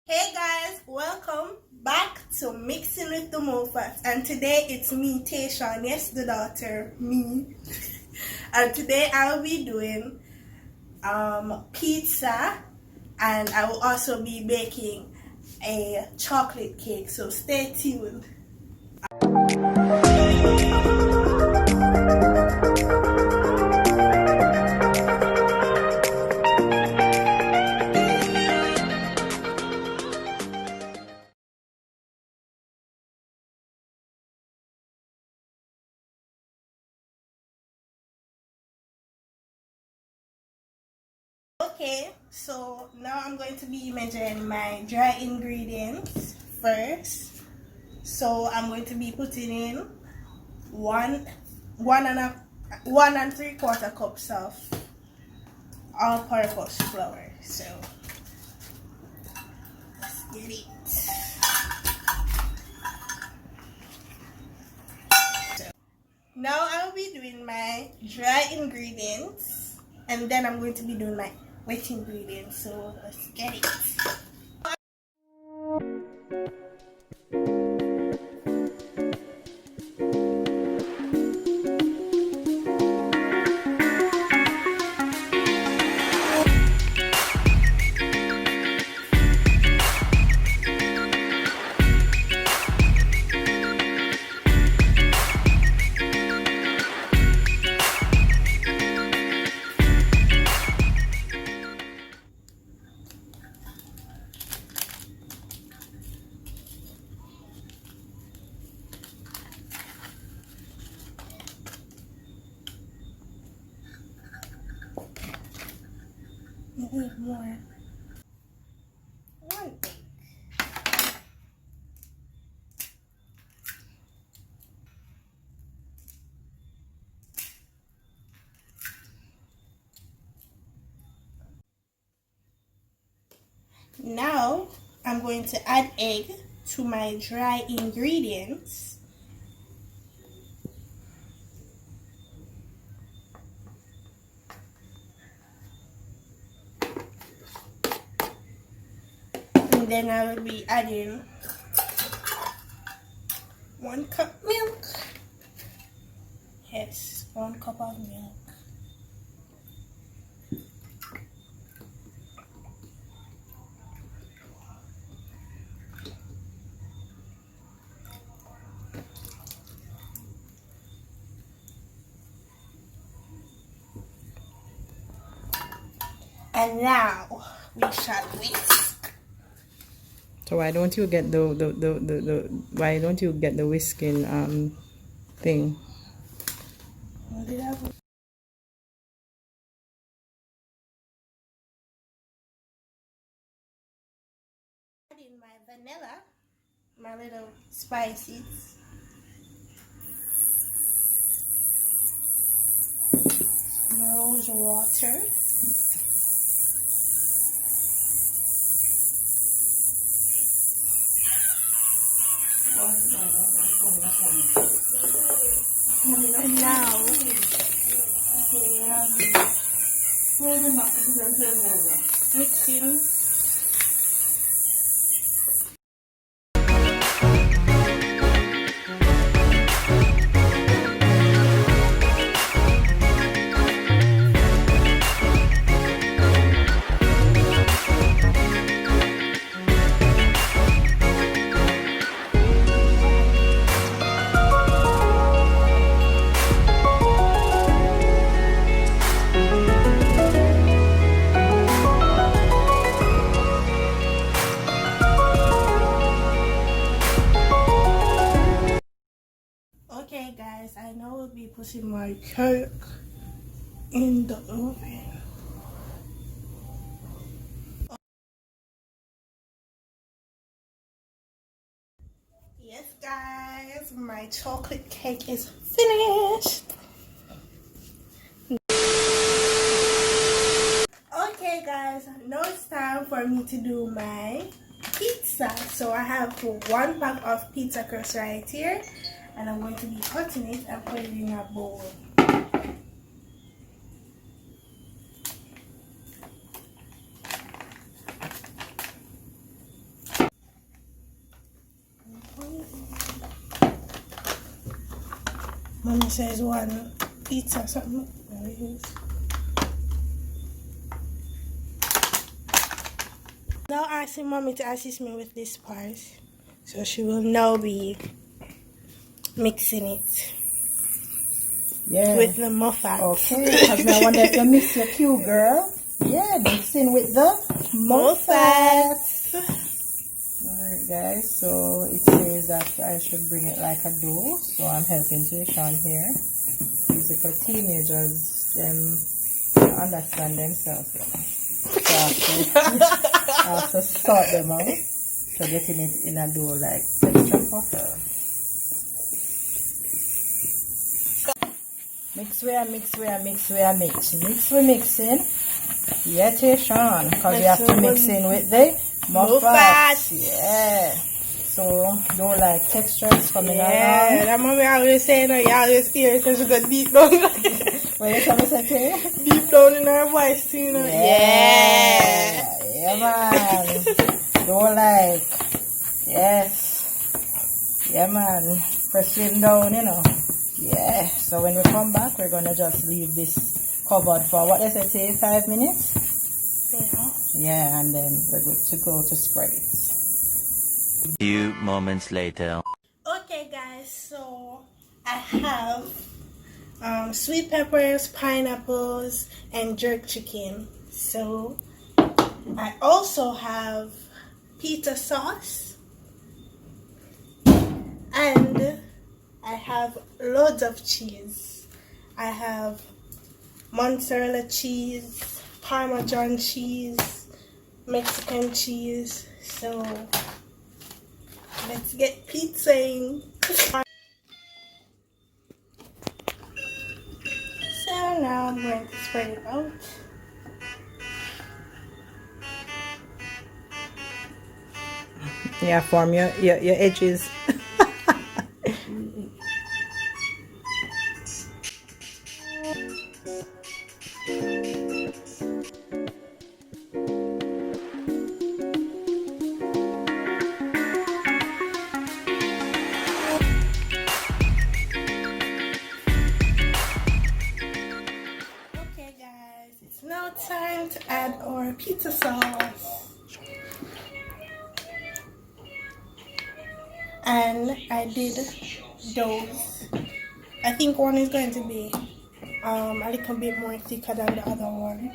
Hey guys, welcome back to Mixing with the Moffatts, and today it's me, Teshaun, yes, the daughter, me. And today I'll be doing pizza, and I will also be baking a chocolate cake, so stay tuned. Okay, so now I'm going to be measuring my dry ingredients first. So I'm going to be putting in one and 3/4 cups of all-purpose flour. So let's get it. So now I'll be doing my dry ingredients, and then I'm going to be doing my wet ingredients. So let's get it. I need more. One thing. Now I'm going to add egg to my dry ingredients. And then I will be adding 1 cup milk. Yes, 1 cup of milk. And now we shall whisk. So why don't you get the why don't you get the whisking thing? What did I put? Add in my vanilla, my little spices. Some rose water. And now we have mixing. Okay guys, I know we'll be putting my cake in the oven. Yes guys, my chocolate cake is finished. Okay guys, now it's time for me to do my pizza. So I have 1 pack of pizza crust right here, and I'm going to be cutting it and put it in a bowl. Mommy says one pizza or something. There it is. Now asking Mommy to assist me with this part. So she will now be mixing it. Yeah. With the Moffatts. Okay, because I wonder if you mix your cue, girl. Yeah, mixing with the Moffatts. Alright, guys, so it says that I should bring it like a dough. So I'm helping Teshaun here. These are for teenagers, understand themselves. So I have to sort them out. So getting it in a dough like texture for her. Mix where I mix where I mix where I mix. Mix we mixing. Yeah, Teshaun. Because we have to mix in with the Moffatts. Yeah. So, don't like textures coming along. Yeah, that Mommy always saying that you always hear it because you got deep down. What you trying to say? Deep down in her voice, too, you know. Yeah. Yeah, man. Don't like. Yes. Yeah, man. Press it down, you know. Yeah, so when we come back, we're going to just leave this covered for, what does it say, 5 minutes? Yeah. Yeah, and then we're good to go to spread it. Few moments later. Okay, guys, so I have sweet peppers, pineapples, and jerk chicken. So I also have pizza sauce, and I have loads of cheese. I have mozzarella cheese, Parmesan cheese, Mexican cheese. So let's get pizzaing. So now I'm going to spread it out. Yeah, form your edges. Okay guys, it's now time to add our pizza sauce. And I did those. I think one is going to be a little bit more thicker than the other one.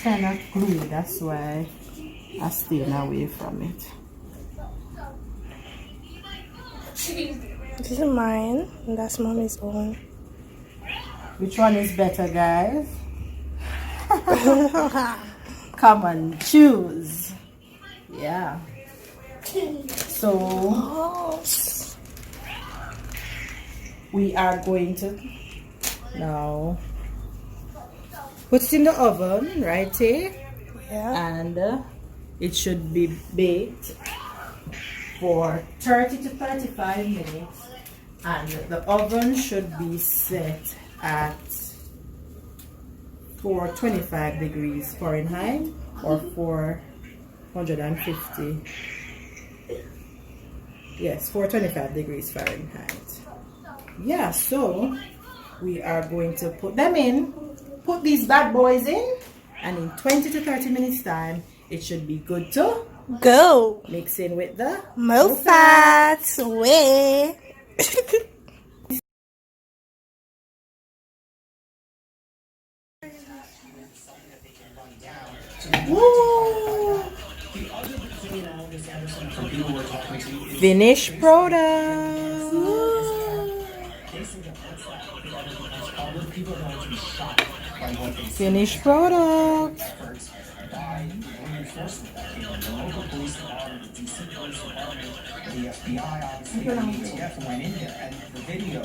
kind of gluey, that's why I staying away from it. This is mine, and that's mommy's own. Which one is better, guys? Come on, choose. Yeah. So we are going to now put it in the oven, right here? Yeah. And it should be baked for 30 to 35 minutes, and the oven should be set at 425 degrees Fahrenheit or 450. Yes, 425 degrees Fahrenheit. Yeah, so we are going to put them in, put these bad boys in, and in 20 to 30 minutes time it should be good to go. Mix in with the Moffatts way. Woo! Finished product. Finished product. The FBI, obviously, the ATF went in there, and the video.